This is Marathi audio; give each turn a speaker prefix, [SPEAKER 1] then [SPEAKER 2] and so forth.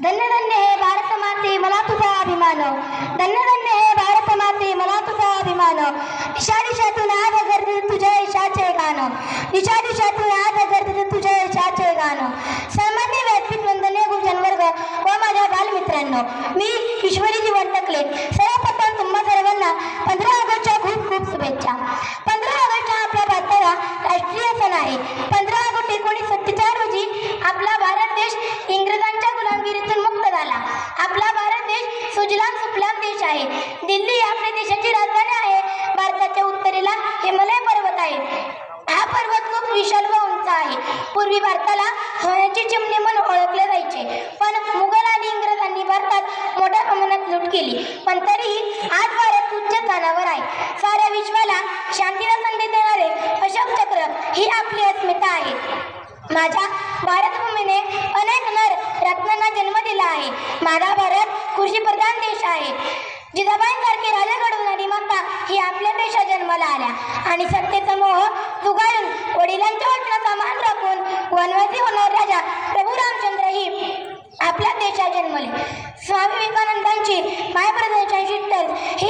[SPEAKER 1] धन्य धन्य हे भारत माते मला तुझा अभिमान, धन्य धन्य हे भारत माते मला तुझा अभिमान. दिशा दिशातून आज गर्द तुझ्या यशाचे गाणं, दिशा दिशातून आज गर्द तुझ्या यशाचे गाणं. सामान्य व्यासपीठ वंदनीय गुरुजन वर्ग व माझ्या बालमित्रांनो, मी ईश्वरी जीवन टकले सर्वप्रथम तुम्हा सर्वांना 15 ऑगस्टच्या खूप खूप शुभेच्छा. 15 ऑगस्ट हा आपल्या भारताचा राष्ट्रीय सण आहे. 15 ऑगस्ट 1947 रोजी आपला भारत देश इंग्रजांच्या गुलामगिरीतून मुक्त झाला. आपला भारत देश सुजलाम सुफलाम देश आहे. दिल्ली आपल्या देशाची राजधानी आहे. भारताच्या उत्तरेला हिमालय पर्वत आहे. हा पर्वत खूप विशाल व उंच आहे. पूर्वी भारताला सोन्याची चिमणी म्हणून ओळखले जायचे, पण मुघल आणि इंग्रजांनी भारतात मोठ्या प्रमाणात लूट केली. पण तरीही आज भारत उच्च स्थानावर आहे. साऱ्या विश्वाला शांतीला संधी देणारे अशोक चक्र ही आपली अस्मिता आहे. माझ्या भारतभूमीने अनेक नर रत्नांना जन्म दिला आहे. माझा भारत कृषीप्रधान देश आहे. जिजाबाईंसारखे राजा घडवणारी माता ही आपल्या देशात जन्माला आल्या आणि सत्तेचा मोह जुगारून वडिलांच्या वचनाचा मान राखून वनवासी होणारे राजा प्रभू रामचंद्र ही आपल्या देशात जन्मले. स्वामी विवेकानंदांची मायप्रदर्शन शिट्टल ही